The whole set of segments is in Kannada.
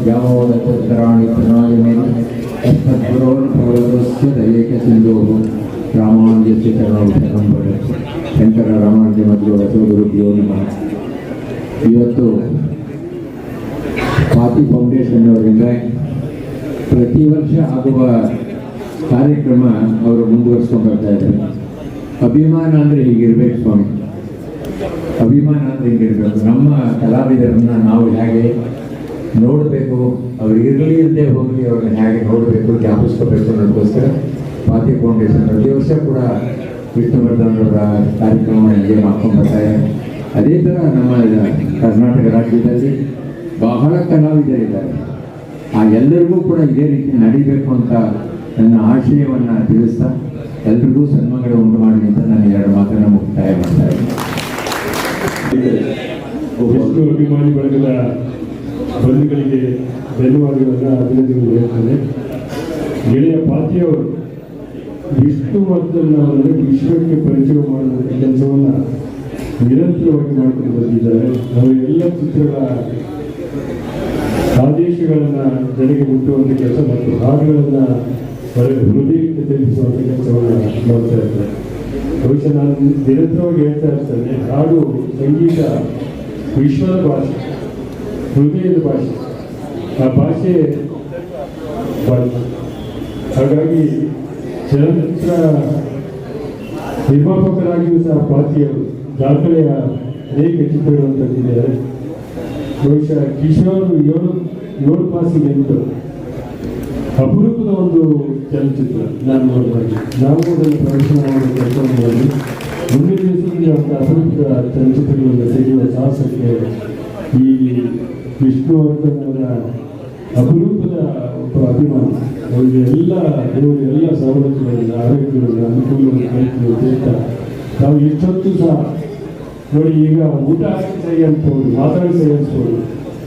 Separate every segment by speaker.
Speaker 1: व्यामोदराणि प्रणायमेन अस्मद्गुरोर्भगवतोऽस्य दयैकसिन्धोः रामानुजस्य चरणौ शरणं भजे ಶಂಕರ ರಾಮಾನುಜ ಮಧ್ವರಸೋ ಗುರುಭ್ಯೋ ನಮಃ. ಇವತ್ತು ಸ್ವಾತಿ ಫೌಂಡೇಶನ್ ಅವರಿಂದ ಪ್ರತಿ ವರ್ಷ ಆಗುವ ಕಾರ್ಯಕ್ರಮ ಅವರು ಮುಂದುವರಿಸ್ಕೊಂಡು ಬರ್ತಾ ಇದ್ದಾರೆ. ಅಭಿಮಾನ ಅಂದರೆ ಹೀಗಿರ್ಬೇಕು ಸ್ವಾಮಿ, ಅಭಿಮಾನ ಅಂದರೆ ಹೀಗಿರ್ಬೇಕು. ನಮ್ಮ ಕಲಾವಿದರನ್ನ ನಾವು ಹೇಗೆ ನೋಡಬೇಕು, ಅವ್ರು ಇರಲಿ ಇಲ್ಲದೆ ಹೋಗಲಿ ಅವ್ರನ್ನ ಹೇಗೆ ನೋಡಬೇಕು, ಜ್ಞಾಪಿಸ್ಕೋಬೇಕು ಅನ್ನೋದಕ್ಕೋಸ್ಕರ ಸ್ವಾತಿ ಫೌಂಡೇಶನ್ ಪ್ರತಿ ವರ್ಷ ಕೂಡ ವಿಷ್ಣುವರ್ಧನ್ ಅವರ ಕಾರ್ಯಕ್ರಮ ಹೀಗೆ ಮಾಡ್ಕೊಂಡು ಬರ್ತಾರೆ. ಅದೇ ಥರ ನಮ್ಮ ಕರ್ನಾಟಕ ರಾಜ್ಯದಲ್ಲಿ ಬಹಳ ಕಲಾವಿದರಿದ್ದಾರೆ. ಆ ಎಲ್ಲರಿಗೂ ಕೂಡ ಇದೇ ರೀತಿ ನಡಿಬೇಕು ಅಂತ ನನ್ನ ಆಶಯವನ್ನು ತಿಳಿಸ್ತಾ ಎಲ್ರಿಗೂ ಸನ್ಮಾನ ಉಂಟು ಮಾಡಲಿ ಅಂತ ನಾನು ಎರಡು ಮಾತನ್ನು ಮುಕ್ತಾಯ ಮಾಡ್ತಾ ಇದ್ದೀನಿ.
Speaker 2: ವಿಷ್ಣು ಅಭಿಮಾನಿ ಬಳಗದ ಬಂಧುಗಳಿಗೆ ಧನ್ಯವಾದಗಳನ್ನು ಅಭಿನಂದನೆಗಳು ಹೇಳ್ತಾರೆ. ಗೆಳೆಯ ಪಾತಿಯವರು ವಿಷ್ಣುವರ್ಧನ್ ಅವರನ್ನು ವಿಶ್ವಕ್ಕೆ ಪರಿಚಯ ಮಾಡುವಂಥ ಕೆಲಸವನ್ನು ನಿರಂತರವಾಗಿ ಮಾಡಿಕೊಂಡು ಬಂದಿದ್ದಾರೆ. ಅವರು ಎಲ್ಲ ಚಿತ್ರಗಳ ಆದೇಶಗಳನ್ನು ಜನರಿಗೆ ಮುಟ್ಟುವಂಥ ಕೆಲಸ ಮತ್ತು ಹಾಡುಗಳನ್ನು ಒಳ್ಳೆ ಹೃದಯಕ್ಕೆ ತಲುಪಿಸುವಂಥ ಕೆಲಸವನ್ನು ಮಾಡ್ತಾ ಇರ್ತಾರೆ. ಬಹುಶಃ ನಾನು ನಿರಂತರವಾಗಿ ಹೇಳ್ತಾ ಇರ್ತೇನೆ, ಹಾಡು ಸಂಗೀತ ವಿಶ್ವದ ಭಾಷೆ, ಹೃದಯದ ಭಾಷೆ, ಆ ಭಾಷೆ ಹಾಗಾಗಿ ಚಲನಚಿತ್ರ ನಿರ್ಮಾಪಕರಾಗಿಯೂ ಸಹ ಪಾತಿಯವರು ದಾಖಲೆಯ ಅನೇಕ ಚಿತ್ರಗಳನ್ನು ತಂದಿದ್ದಾರೆ. ಬಹುಶಃ ಕಿಶೋರ್ ಏಳು ಪಾಸಿಗೆ ಎಂಟು ಅಪರೂಪದ ಒಂದು ಚಲನಚಿತ್ರ ನಾನು ನೋಡಿದಾಗ ನಾವು ಅದನ್ನು ಪ್ರದರ್ಶನ ಮಾಡುವ ಕೆಲಸವನ್ನು ಮಾಡಿ ಮುಂದಿನ ದಿವಸದಲ್ಲಿ ಅಂತ ಅಪರೂಪದ ಚಲನಚಿತ್ರಗಳನ್ನು ತೆಗೆಯುವ ಸಾಹಸಕ್ಕೆ ಈ ವಿಷ್ಣುವರ್ಧನ್ ಅವರ ಅಪರೂಪದ ಒಬ್ಬ ಅಭಿಮಾನ. ಅವರಿಗೆ ಎಲ್ಲ ದೇವರು ಎಲ್ಲ ಸವಲತ್ತುಗಳನ್ನು, ಆರೋಗ್ಯಗಳನ್ನು, ಅನುಕೂಲವನ್ನು ಕಲಿತು ಅಂತ ನಾವು ಎಷ್ಟೊತ್ತು ಸಹ ನೋಡಿ. ಈಗ ಊಟ ಹಾಕಿ ಸರಿ ಅನ್ಬೋದು, ಮಾತಾಡಿ ಸರಿ ಅನ್ಸ್ಬೋದು,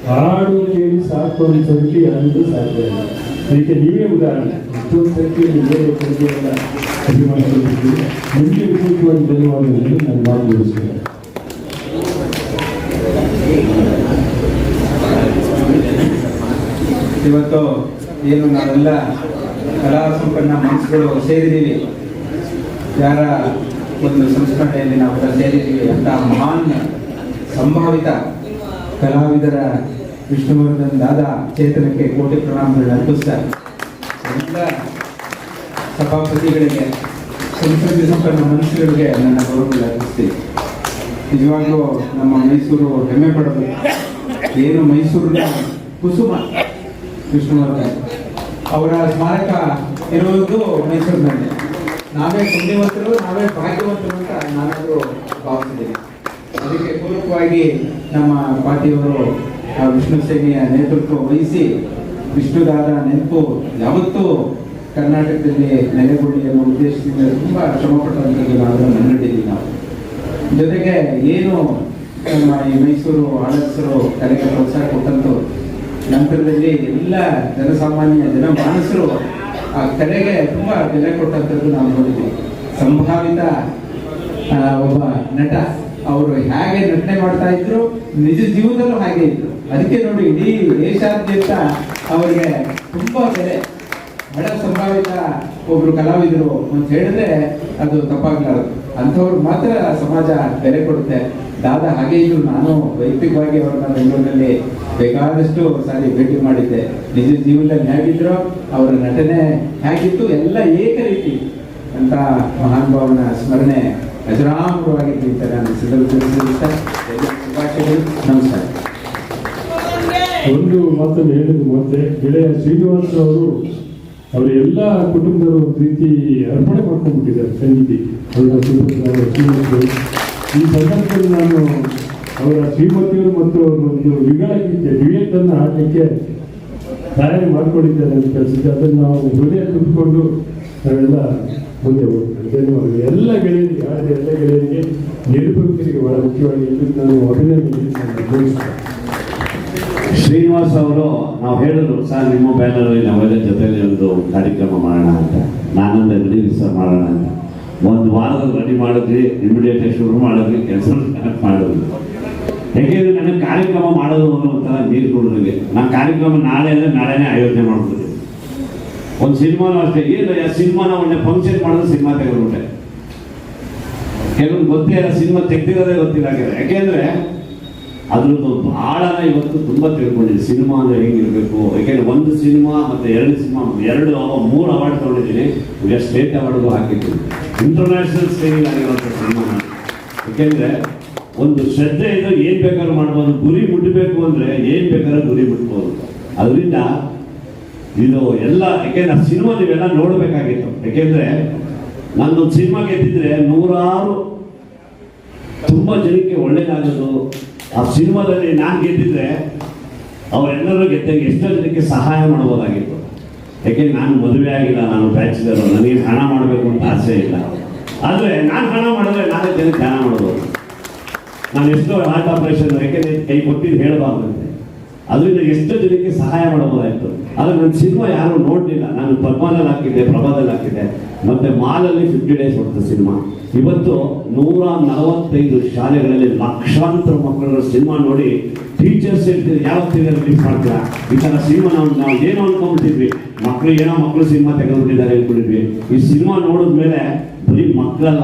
Speaker 2: ಹಾಡು ಕೇಳಿ ಸಾಕು ಅನ್ಸೋದಕ್ಕೆ ಯಾರಿಗೂ ಸಾಧ್ಯ ಇಲ್ಲ. ಅದಕ್ಕೆ ನೀವೇ ಉದಾಹರಣೆ. ಇಷ್ಟೊಂದು ಸಂಖ್ಯೆಯಲ್ಲಿ ಬೇರೆ ಸಂಖ್ಯೆಯಲ್ಲ ಅಭಿಮಾನಿಗಳಿದ್ದು ನಿಮಗೆ ವಿಶೇಷವಾಗಿ ಧನ್ಯವಾದಗಳನ್ನು ನಾನು ಮಾತುಗಳಿಸ್ತೇನೆ.
Speaker 3: ಇವತ್ತು ಏನು ನಾವೆಲ್ಲ ಕಲಾ ಸಂಪನ್ನ ಮನಸ್ಸುಗಳು ಸೇರಿದ್ದೀವಿ, ಯಾರ ಒಂದು ಸಂಸ್ಕರಣೆಯಲ್ಲಿ ನಾವೆಲ್ಲ ಸೇರಿದ್ದೀವಿ ಅಂತ ಮಹಾನ್ ಸಂಭಾವಿತ ಕಲಾವಿದರ ವಿಷ್ಣುವರ್ಧನ್ ದಾದಾ ಚೇತನಕ್ಕೆ ಕೋಟಿ ಪ್ರಣಾಮಗಳನ್ನ ಅರ್ಪಿಸ್ತಾ ಎಲ್ಲ ಸಭಾಪತಿಗಳಿಗೆ, ಸಂಸ್ಕೃತಿ ಸಂಪನ್ನ ಮನಸ್ಸುಗಳಿಗೆ ನನ್ನ ಗೌರವಗಳು ಅರ್ಪಿಸ್ತೀವಿ. ನಿಜವಾಗ್ಲೂ ನಮ್ಮ ಮೈಸೂರು ಹೆಮ್ಮೆ ಪಡೋದು. ಏನು ಮೈಸೂರಿನ ಕುಸುಮ ವಿಷ್ಣುವರ್ಧನ್ ಅವರ ಸ್ಮಾರಕ ಇರುವುದು ಮೈಸೂರಿನಲ್ಲಿ. ನಾವೇ ಪುಣ್ಯವಂತರು, ನಾವೇ ಭಾಗ್ಯವಂತರು ಅಂತ ನಾನಾದರೂ ಭಾವಿಸಿದ್ದೀನಿ. ಅದಕ್ಕೆ ಪೂರಕವಾಗಿ ನಮ್ಮ ಪಾರ್ಟಿಯವರು ವಿಷ್ಣು ಸೇನೆಯ ನೇತೃತ್ವ ವಹಿಸಿ ವಿಷ್ಣುದಾದ ನೆನಪು ಯಾವತ್ತೂ ಕರ್ನಾಟಕದಲ್ಲಿ ನೆಲೆಗೊಳ್ಳಿ ಅನ್ನೋ ಉದ್ದೇಶದಿಂದ ತುಂಬ ಶ್ರಮಪಟ್ಟಂಥದ್ದು ನಾವು ಮುನ್ನಡೆದಿದ್ದೀವಿ. ನಾವು ಜೊತೆಗೆ ಏನು ನಮ್ಮ ಈ ಮೈಸೂರು ಆಡಳಿತರು ಕಲೆಗೆ ಪ್ರೋತ್ಸಾಹ ಕೊಟ್ಟಂತು, ನಂತರದಲ್ಲಿ ಎಲ್ಲ ಜನಸಾಮಾನ್ಯ ಜನಮಾನಸರು ಆ ಕಲೆಗೆ ತುಂಬ ಬೆಲೆ ಕೊಟ್ಟಂಥದ್ದು ನಾವು ನೋಡಿದ್ದೀವಿ. ಸಂಭಾವಿತ ಒಬ್ಬ ನಟ, ಅವರು ಹೇಗೆ ನಟನೆ ಮಾಡ್ತಾ ಇದ್ರು ನಿಜ ಜೀವನದಲ್ಲೂ ಹಾಗೆ ಇದ್ರು. ಅದಕ್ಕೆ ನೋಡಿ ಇಡೀ ದೇಶಾದ್ಯಂತ ಅವರಿಗೆ ತುಂಬ ಬೆಲೆ. ಬಹಳ ಸಂಭಾವಿತ ಒಬ್ರು ಕಲಾವಿದರು ಅಂತ ಹೇಳಿದ್ರೆ ಅದು ತಪ್ಪಾಗ್ಲಾರದು. ಅಂಥವ್ರು ಮಾತ್ರ ಸಮಾಜ ಬೆಲೆ ಕೊಡುತ್ತೆ. ದಾದಾ ಹಾಗೆ ಇದ್ರು. ನಾನು ವೈಯಕ್ತಿಕವಾಗಿ ಅವ್ರನ್ನ ಬೆಂಗಳೂರಿನಲ್ಲಿ ಬೇಕಾದಷ್ಟು ಸಾರಿ ಭೇಟಿ ಮಾಡಿದ್ದೆ. ನಿಜ ಜೀವನದಲ್ಲಿ ಹೇಗಿದ್ರು, ಅವರ ನಟನೆ ಹೇಗಿತ್ತು, ಎಲ್ಲ ಏಕ ರೀತಿ ಅಂತ ಮಹಾನ್ ಭಾವನ ಸ್ಮರಣೆ ಅಜರಾಮರವಾಗಿರ್ಲಿ ಅಂತ ನಾನು ಶುಭಾಶಯಗಳು. ನಮಸ್ಕಾರ.
Speaker 2: ಒಂದು ಮಾತನ್ನು ಹೇಳಿದ್ರು ಮತ್ತೆ ಗೆಳೆಯ ಶ್ರೀನಿವಾಸ್ ಅವರು ಅವರ ಎಲ್ಲ ಕುಟುಂಬದವರು ಒಂದು ರೀತಿ ಅರ್ಪಣೆ ಮಾಡ್ಕೊಂಡ್ಬಿಟ್ಟಿದ್ದಾರೆ ಸಂಗೀತಕ್ಕೆ. ಅವರ ಶ್ರೀಮತಿಯವರು ಈ ಸಂದರ್ಭದಲ್ಲಿ ನಾನು ಅವರ ಶ್ರೀಮತಿಯವರು ಮತ್ತು ಅವರು ಒಂದು ವಿಗಳ ಗೀತೆ ಡ್ಯುಯೆಟ್ ಅನ್ನು ಹಾಡಲಿಕ್ಕೆ ತಯಾರಿ ಮಾಡ್ಕೊಂಡಿದ್ದಾರೆ ಅಂತ ಕಳಿಸಿದ್ದೆ. ಅದನ್ನು ನಾವು ಹೃದಯ ತುಂಬಿಕೊಂಡು ನಾವೆಲ್ಲ ಮುಂದೆ ಹೋಗ್ತೇವೆ. ಧನ್ಯವಾದಗಳು ಎಲ್ಲ ಗೆಳೆಯರಿಗೆ, ಆಡಿದ ಎಲ್ಲ ಗೆಳೆಯರಿಗೆ, ನಿರೂಪಕರಿಗೆ ಬಹಳ ಮುಖ್ಯವಾಗಿ ನಾನು ಅಭಿನಂದನೆ.
Speaker 4: ಶ್ರೀನಿವಾಸ್ ಅವರು ನಾವು ಹೇಳಿದ್ರು, ಸರ್ ನಿಮ್ಮ ಬ್ಯಾನರಲ್ಲಿ ನಾವೆಲ್ಲ ಜೊತೆಯಲ್ಲಿ ಒಂದು ಕಾರ್ಯಕ್ರಮ ಮಾಡೋಣ ಅಂತ. ನಾನೊಂದು ರೆಡಿ ಸರ್ ಮಾಡೋಣ ಅಂತ. ಒಂದು ವಾರದಲ್ಲಿ ರೆಡಿ ಮಾಡಿದ್ವಿ, ಇಮಿಡಿಯೇಟ್ ಶುರು ಮಾಡಿದ್ವಿ, ಕೆಲಸ ಮಾಡಿದ್ವಿ. ಯಾಕೆಂದ್ರೆ ನನಗೆ ಕಾರ್ಯಕ್ರಮ ಮಾಡೋದು ಒಂಥರ ನೀರು ಕೊಡೋದಿಗೆ. ನಾನು ಕಾರ್ಯಕ್ರಮ ನಾಳೆ ಅಂದರೆ ನಾಳೆನೇ ಆಯೋಜನೆ ಮಾಡ್ಬೋದು. ಒಂದು ಸಿನಿಮಾನು ಅಷ್ಟೇ, ಏನು ಸಿನಿಮಾನ ಒಳ್ಳೆ ಫಂಕ್ಷನ್ ಮಾಡೋದು ಸಿನಿಮಾ ತೆಗೆದುಬಿಟ್ಟೆ. ಕೆಲವೊಂದು ಗೊತ್ತೇ ಇಲ್ಲ, ಸಿನಿಮಾ ತೆಗ್ದಿರೋದೇ ಗೊತ್ತಿಲ್ಲ. ಯಾಕೆಂದ್ರೆ ಅದ್ರದ್ದು ಭಾಳನ ಇವತ್ತು ತುಂಬ ತಿಳ್ಕೊಂಡಿದ್ದೀನಿ ಸಿನಿಮಾ ಅಂದರೆ ಹೆಂಗಿರಬೇಕು. ಯಾಕೆಂದ್ರೆ ಒಂದು ಸಿನಿಮಾ ಮತ್ತು 2 ಸಿನಿಮಾ 3 ಅವಾರ್ಡ್ ತೊಗೊಂಡಿದ್ದೀನಿ. ಈಗ ಸ್ಟೇಟ್ ಅವಾರ್ಡ್ಗೂ ಹಾಕಿದ್ದೀನಿ, ಇಂಟರ್ನ್ಯಾಷನಲ್ ಸ್ಟೇಜಿಗೆ ಆಗಿರುವಂಥ ಸಿನಿಮಾ. ಯಾಕೆಂದರೆ ಒಂದು ಶ್ರದ್ಧೆ ಇದ್ರೆ ಏನು ಬೇಕಾದ್ರೂ ಮಾಡ್ಬೋದು. ಗುರಿ ಮುಟ್ಟಬೇಕು ಅಂದರೆ ಏನು ಬೇಕಾದ್ರೂ ಗುರಿ ಮುಟ್ಬೋದು. ಅದರಿಂದ ಇದು ಎಲ್ಲ, ಯಾಕೆಂದ್ರೆ ಆ ಸಿನಿಮಾ ನೀವೆಲ್ಲ ನೋಡಬೇಕಾಗಿತ್ತು. ಯಾಕೆಂದರೆ ನಾನೊಂದು ಸಿನಿಮಾ ಗೆದ್ದಿದ್ರೆ 100 ತುಂಬ ಜನಕ್ಕೆ ಒಳ್ಳೇದಾಗೋದು. ಆ ಸಿನಿಮಾದಲ್ಲಿ ನಾನು ಗೆದ್ದಿದ್ರೆ ಅವರೆಲ್ಲರೂ ಗೆದ್ದಾಗ ಎಷ್ಟೋ ಜನಕ್ಕೆ ಸಹಾಯ ಮಾಡ್ಬೋದಾಗಿತ್ತು. ಯಾಕೆಂದ್ರೆ ನಾನು ಮದುವೆ ಆಗಿಲ್ಲ, ನಾನು ಬ್ಯಾಚುಲರು, ನನಗೆ ಹಣ ಮಾಡಬೇಕು ಅಂತ ಆಸೆ ಇಲ್ಲ. ಆದರೆ ನಾನು ಹಣ ಮಾಡಿದ್ರೆ ನಾನೇ ಜನಕ್ಕೆ ಹಣ ಮಾಡ್ಬೋದು. ನಾನು ಎಷ್ಟೋ ಹಾರ್ಟ್ ಆಪರೇಷನ್ ಯಾಕೆಂದ್ರೆ ಕೈ ಕೊಟ್ಟಿದ್ದು ಹೇಳಬಾರ್ದಂತೆ, ಅದರಿಂದ ಎಷ್ಟೋ ಜನಕ್ಕೆ ಸಹಾಯ ಮಾಡಬಹುದಾಯಿತು. ಆದರೆ ನನ್ನ ಸಿನಿಮಾ ಯಾರು ನೋಡಲಿಲ್ಲ. ನಾನು ಪದ್ಮದಲ್ಲಿ ಹಾಕಿದ್ದೆ, ಪ್ರಭಾದಲ್ಲಿ ಹಾಕಿದ್ದೆ, ಮತ್ತು ಮಾಲಲ್ಲಿ 50 ಡೇಸ್ ಹೊರತು ಸಿನಿಮಾ. ಇವತ್ತು 145 ಶಾಲೆಗಳಲ್ಲಿ ಲಕ್ಷಾಂತರ ಮಕ್ಕಳ ಸಿನಿಮಾ ನೋಡಿ ಟೀಚರ್ಸ್ ಹೇಳ್ತೀವಿ, ಯಾವತ್ತಿಗೆ ರಿಲೀಸ್ ಮಾಡ್ತೀರಾ ಈ ಥರ ಸಿನಿಮಾ. ನಾವು ಏನೋ ಅಂದ್ಕೊಂಡ್ಬಿಟ್ಟಿದ್ವಿ, ಮಕ್ಕಳು ಸಿನಿಮಾ ತೆಗೆದುಬಿಟ್ಟಿದ್ದಾರೆ ಅಂದ್ಕೊಂಡಿದ್ವಿ. ಈ ಸಿನಿಮಾ ನೋಡಿದ್ಮೇಲೆ ಬರೀ ಮಕ್ಕಳೆಲ್ಲ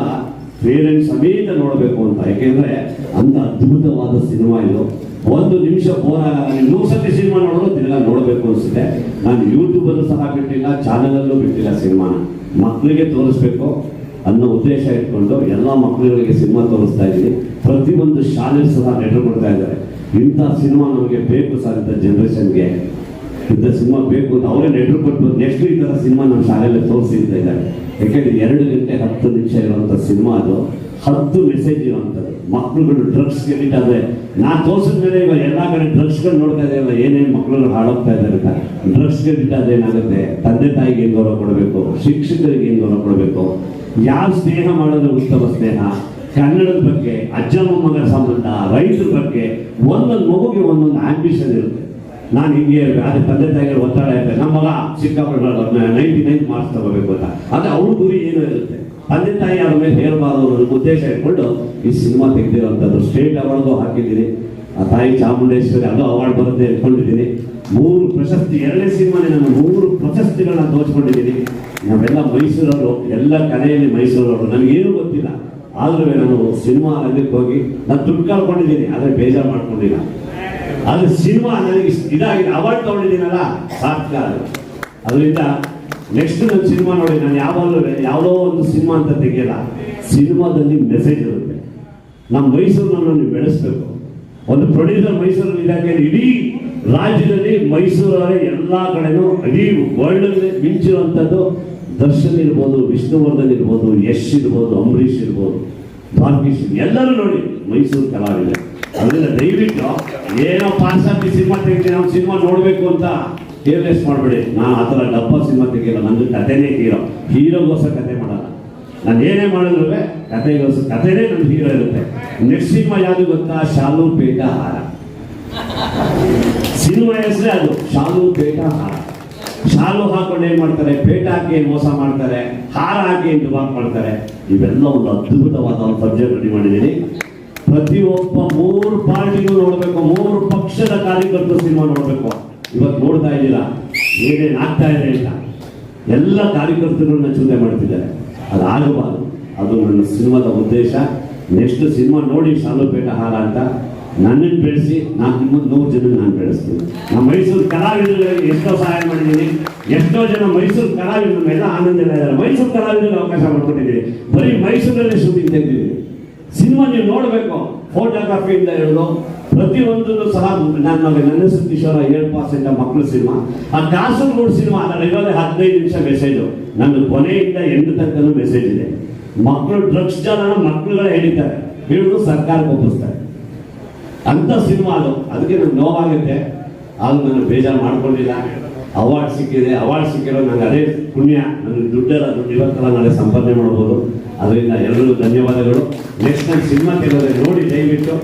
Speaker 4: ಪೇರೆಂಟ್ಸ್ ಸಮೇತ ನೋಡಬೇಕು ಅಂತ. ಯಾಕೆಂದರೆ ಅಂತ ಅದ್ಭುತವಾದ ಸಿನಿಮಾ ಇದು. 1 ನಿಮಿಷ ಬೋರ್ ಆಗಲ್ಲ. ನೀವು 100 ಸತಿ ಸಿನಿಮಾ ನೋಡೋದು ತಿರ್ಗಾ ನೋಡಬೇಕು ಅನಿಸುತ್ತೆ. ನಾನು ಯೂಟ್ಯೂಬಲ್ಲೂ ಸಹ ಬಿಟ್ಟಿಲ್ಲ, ಚಾನಲಲ್ಲೂ ಬಿಟ್ಟಿಲ್ಲ. ಸಿನಿಮಾನ ಮಕ್ಕಳಿಗೆ ತೋರಿಸ್ಬೇಕು ಅನ್ನೋ ಉದ್ದೇಶ ಇಟ್ಕೊಂಡು ಎಲ್ಲ ಮಕ್ಕಳುಗಳಿಗೆ ಸಿನಿಮಾ ತೋರಿಸ್ತಾ ಇದ್ದೀನಿ. ಪ್ರತಿಯೊಂದು ಶಾಲೆ ಸಹ ಲೆಟರ್ ಕೊಡ್ತಾ ಇದ್ದಾರೆ, ಇಂಥ ಸಿನಿಮಾ ನಮಗೆ ಬೇಕು ಸರ್, ಇಂಥ ಜನ್ರೇಷನ್ಗೆ ಇಂಥ ಸಿನಿಮಾ ಬೇಕು ಅಂತ ಅವರೇ ಲೆಟರ್ ಕೊಟ್ಟು ನೆಕ್ಸ್ಟ್ ಈ ಥರ ಸಿನಿಮಾ ನಮ್ಮ ಶಾಲೆಯಲ್ಲಿ ತೋರಿಸ್ತಾ ಇದ್ದಾರೆ. ಯಾಕೆಂದರೆ 2 ಗಂಟೆ 10 ನಿಮಿಷ ಇರುವಂಥ ಸಿನಿಮಾ ಅದು. 10 ಮೆಸೇಜ್ ಇರುವಂಥದ್ದು. ಮಕ್ಕಳುಗಳು ಡ್ರಗ್ಸ್ಗೆ ಅಡಿಕ್ಟ್ ಆದರೆ ನಾನು ತೋರಿಸಿದ ಮೇಲೆ ಇವಾಗ ಎಲ್ಲ ಕಡೆ ಡ್ರಗ್ಸ್ಗಳು ನೋಡ್ತಾ ಇದ್ದಾರಲ್ಲ, ಏನೇನು ಮಕ್ಕಳು ಹಾಳಾಗ್ತಾ ಇದ್ದಾರೆ ಅಂತ. ಡ್ರಗ್ಸ್ಗೆ ಅಡಿಕ್ಟ್ ಆದರೆ ಏನಾಗುತ್ತೆ, ತಂದೆ ತಾಯಿಗೆ ಏನು ಗೌರವ ಕೊಡಬೇಕು, ಶಿಕ್ಷಕರಿಗೆ ಏನು ಗೌರವ ಕೊಡಬೇಕು, ಯಾವ ಸ್ನೇಹ ಮಾಡೋದು ಉತ್ತಮ ಸ್ನೇಹ, ಕನ್ನಡದ ಬಗ್ಗೆ, ಅಜ್ಜ ಮೊಮ್ಮಗಳ ಸಂಬಂಧ, ರೈತರ ಬಗ್ಗೆ, ಒಂದೊಂದು ಮಗುಗೆ ಒಂದೊಂದು ಆಂಬಿಷನ್ ಇರುತ್ತೆ. ನಾನು ಹಿಂಗೆ ಅದೇ ತಂದೆ ತಾಯಿಗಳು ಒತ್ತಡ ಇರ್ತದೆ, ನಮ್ಮ ಮಗ ಸಿಕ್ಕಾಪಟ್ಟೆ 99 ಮಾರ್ಕ್ಸ್ ತಗೋಬೇಕು ಅಂತ. ಆದರೆ ಅವ್ರ ಗುರಿ ಏನೋ ಇರುತ್ತೆ, ತಂದೆ ತಾಯಿ ಅವ್ರ ಮೇಲೆ ಹೇರಬಾರದು ಅನ್ನೋ ಉದ್ದೇಶ ಇಟ್ಕೊಂಡು ಈ ಸಿನಿಮಾ ತೆಗೆದಿರೋಂಥದ್ದು. ಸ್ಟೇಟ್ ಅವಾರ್ಡ್ಗೂ ಹಾಕಿದ್ದೀನಿ. ಆ ತಾಯಿ ಚಾಮುಂಡೇಶ್ವರಿ ಅದು ಅವಾರ್ಡ್ ಬರುತ್ತೆ ಅಂದ್ಕೊಂಡಿದ್ದೀನಿ. 3 ಪ್ರಶಸ್ತಿ, 2ನೇ ಸಿನಿಮಾನೇ ನಾನು 3 ಪ್ರಶಸ್ತಿಗಳನ್ನ ತೋರಿಸ್ಕೊಂಡಿದ್ದೀನಿ. ನಾವೆಲ್ಲ ಮೈಸೂರವರು, ಎಲ್ಲ ಕಲೆಯಲ್ಲಿ ಮೈಸೂರವರು. ನನಗೇನು ಗೊತ್ತಿಲ್ಲ, ಆದ್ರೂ ನಾನು ಸಿನಿಮಾ ರಂಗಕ್ಕೆ ಹೋಗಿ ನಾನು ದುಡ್ಡು ಕಳ್ಕೊಂಡಿದ್ದೀನಿ, ಆದರೆ ಬೇಜಾರು ಮಾಡ್ಕೊಂಡಿಲ್ಲ. ಆದರೆ ಸಿನಿಮಾ ನನಗೆ ಇದಾಗಿದೆ, ಅವಾರ್ಡ್ ತಗೊಂಡಿದ್ದೀನಲ್ಲ, ಸಾರ್ಥಕ ಅದು. ಅದರಿಂದ ನೆಕ್ಸ್ಟ್ ನನ್ನ ಸಿನಿಮಾ ನೋಡಿ, ನಾನು ಯಾವುದೋ ಒಂದು ಸಿನಿಮಾ ಅಂತ ತೆಗೆಯಲ್ಲ. ಸಿನಿಮಾದಲ್ಲಿ ಮೆಸೇಜ್ ಇರುತ್ತೆ. ನಮ್ಮ ಮೈಸೂರನ್ನು ನೀವು ಬೆಳೆಸ್ಬೇಕು. ಒಂದು ಪ್ರೊಡ್ಯೂಸರ್ ಮೈಸೂರಲ್ಲಿ ಇದಾಕೆ ಇಡೀ ರಾಜ್ಯದಲ್ಲಿ ಮೈಸೂರವರೇ ಎಲ್ಲ ಕಡೆನೂ ಇಡೀ ವರ್ಲ್ಡಲ್ಲಿ ಮಿಂಚಿರುವಂಥದ್ದು ದರ್ಶನ್ ಇರ್ಬೋದು, ವಿಷ್ಣುವರ್ಧನ್ ಇರ್ಬೋದು, ಯಶ್ ಇರ್ಬೋದು, ಅಂಬರೀಷ್ ಇರ್ಬೋದು, ಭಾಗ್ಯಶ್, ಎಲ್ಲರೂ ನೋಡಿ ಮೈಸೂರು ಕಲಾವಿದ. ಅದರಿಂದ ದಯವಿಟ್ಟು ಏನೋ ಪಾಶ್ಚಾತ್ಯ ಸಿನಿಮಾ ತೆಗಿತೀನಿ, ನಾವು ಸಿನಿಮಾ ನೋಡಬೇಕು ಅಂತ ಕೇರ್ಲೆಸ್ ಮಾಡಬೇಡಿ. ನಾನು ಆ ಥರ ಡಬ್ಬ ಸಿನಿಮಾ ತೆಗಿಯಲ್ಲ. ನನ್ನ ಕಥೆನೇ ಹೀರೋಗೋಸ್ಕರ ಕತೆ ಮಾಡಲ್ಲ. ನಾನು ಏನೇ ಮಾಡಿದ್ರು ಕಥೆನೇ ನನ್ನ ಹೀರೋ ಇರುತ್ತೆ. ನೆಕ್ಸ್ಟ್ ಸಿನಿಮಾ ಯಾವುದು ಗೊತ್ತಾ? ಶಾಲು ಪೇಟ ಹಾರ. ಸಿನಿಮಾ ಹೆಸರೇ ಅದು, ಶಾಲು ಪೇಟ ಹಾರ. ಶಾಲು ಹಾಕೊಂಡು ಏನ್ ಮಾಡ್ತಾರೆ, ಪೇಟ ಹಾಕಿ ಏನು ಮೋಸ ಮಾಡ್ತಾರೆ, ಹಾರ ಹಾಕಿ ಏನು ದುಬಾಕ್ ಮಾಡ್ತಾರೆ. ಇವೆಲ್ಲ ಒಂದು ಅದ್ಭುತವಾದ ಒಂದು ಸಬ್ಜೆಕ್ಟ್ ರೆಡಿ ಮಾಡಿದ್ದೀನಿ. ಪ್ರತಿಯೊಬ್ಬ 3 ಪಾರ್ಟಿಗೂ ನೋಡಬೇಕು, 3 ಪಕ್ಷದ ಕಾರ್ಯಕರ್ತರು ಸಿನಿಮಾ ನೋಡಬೇಕು. ಇವತ್ತು ನೋಡ್ತಾ ಇದ್ದೀರಾ ಏನೇನು ಆಗ್ತಾ ಇದೆ ಅಂತ. ಎಲ್ಲ ಕಾರ್ಯಕರ್ತರನ್ನ ಚಿಂತೆ ಮಾಡ್ತಿದ್ದಾರೆ. ಅದಾಗಬಾರ್ದು. ಅದು ನನ್ನ ಸಿನಿಮಾದ ಉದ್ದೇಶ. ನೆಕ್ಸ್ಟ್ ಸಿನಿಮಾ ನೋಡಿ ಶಾಲುಪೇಟ ಹಾರ ಅಂತ ನನ್ನನ್ನು ಬೆಳೆಸಿ ನಾನು ನಿಮ್ಮನ್ನು 100 ಜನ ನಾನು ಬೆಳೆಸ್ತೀನಿ. ನಮ್ಮ ಮೈಸೂರು ಕಲಾವಿದರಿಗೆ ಎಷ್ಟೋ ಸಹಾಯ ಮಾಡಿದ್ದೀನಿ. ಎಷ್ಟೋ ಜನ ಮೈಸೂರು ಕಲಾವಿದರು ಎಲ್ಲ ಆನಂದ ಇದ್ದಾರೆ. ಮೈಸೂರು ಕಲಾವಿದರಿಗೆ ಅವಕಾಶ ಮಾಡ್ಕೊಟ್ಟಿದ್ದೀನಿ. ಬರೀ ಮೈಸೂರಲ್ಲೇ ಶೂಟಿಂಗ್ ತೆಗೆದಿದ್ದೀನಿ. ಸಿನಿಮಾ ನೀವು ನೋಡಬೇಕು. ಫೋಟೋಗ್ರಫಿಯಿಂದ ಹಿಡಿದು ಪ್ರತಿಯೊಂದನ್ನು ಸಹ ನನ್ನ ಹೆಸರು ಕಿಶೋರ 7% ಮಕ್ಕಳು ಸಿನಿಮಾ. ಆ ಕಾಸರಗೋಡು ಸಿನಿಮಾ ಅದರಲ್ಲಿ ಇರೋದೇ 15 ನಿಮಿಷ ಮೆಸೇಜು. ನನ್ನ ಕೊನೆಯಿಂದ ಎಂಡ್ ತನಕ ಮೆಸೇಜ್ ಇದೆ. ಮಕ್ಕಳು ಡ್ರಗ್ಸ್ ಜಾಲನ ಮಕ್ಕಳುಗಳೇ ಹೇಳಿದ್ದಾರೆ, ಹಿಡಿದು ಸರ್ಕಾರಕ್ಕೆ ಒಪ್ಪಿಸ್ತಾರೆ ಅಂತ ಸಿನಿಮಾ ಅದು. ಅದಕ್ಕೆ ನನಗೆ ನೋವಾಗುತ್ತೆ. ಆದರೂ ನಾನು ಬೇಜಾರು ಮಾಡ್ಕೊಂಡಿಲ್ಲ. ಅವಾರ್ಡ್ ಸಿಕ್ಕಿದೆ. ಅವಾರ್ಡ್ ಸಿಕ್ಕಿರೋ ನನಗೆ ಅದೇ ಪುಣ್ಯ. ನನಗೆ ದುಡ್ಡೆಲ್ಲ ಇವತ್ತೆಲ್ಲ ನಾಳೆ ಸಂಪಾದನೆ ಮಾಡ್ಬೋದು. ಅದರಿಂದ ಎಲ್ಲರಿಗೂ ಧನ್ಯವಾದಗಳು. ನೆಕ್ಸ್ಟ್ ನಾನು ಸಿನಿಮಾ ತೆಗೆದ್ರೆ ನೋಡಿ ದಯವಿಟ್ಟು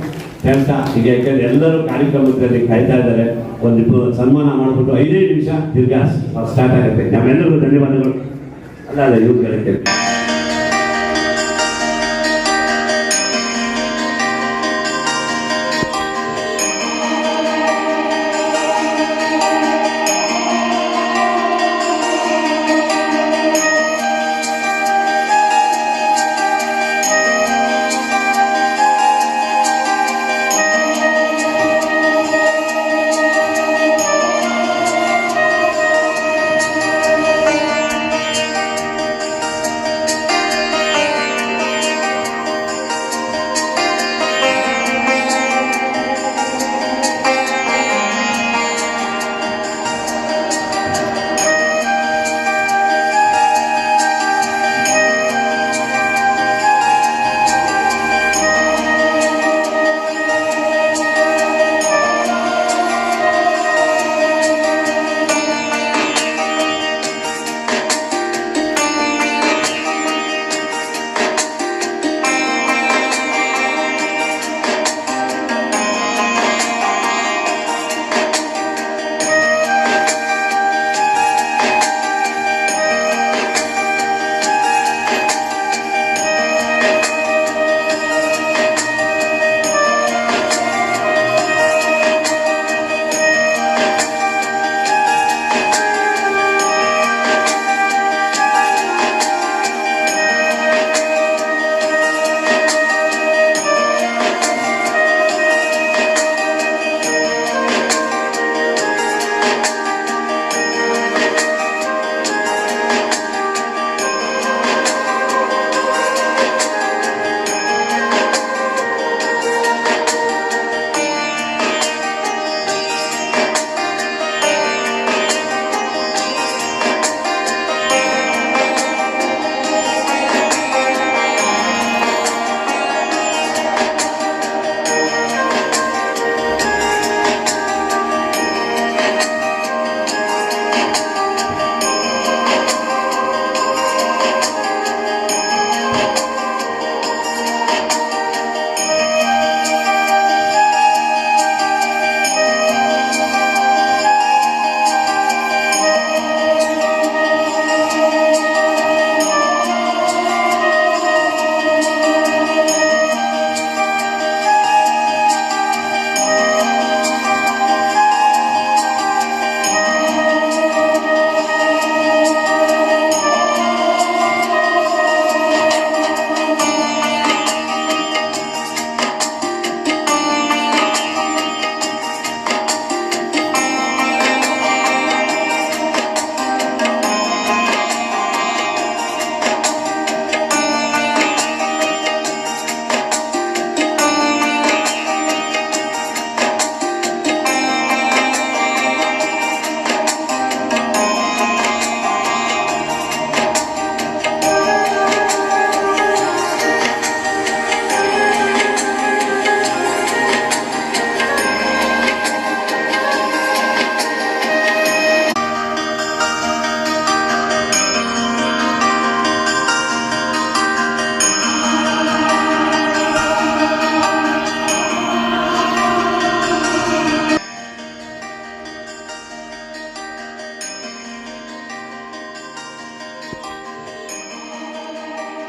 Speaker 4: ಕೆಲಸ ಈಗ. ಯಾಕೆಂದರೆ ಎಲ್ಲರೂ ಕಾರ್ಯಕ್ರಮದಲ್ಲಿ ಕಾಯ್ತಾ ಇದ್ದಾರೆ. ಒಂದು ಸನ್ಮಾನ ಮಾಡಿಬಿಟ್ಟು 5 ನಿಮಿಷ ತಿರ್ಗಾ ಸ್ಟಾರ್ಟ್ ಆಗುತ್ತೆ. ನಮ್ಮೆಲ್ಲರಿಗೂ ಧನ್ಯವಾದಗಳು. ಅಲ್ಲ ಇವ್ರು ಹೇಳ್ತೇವೆ.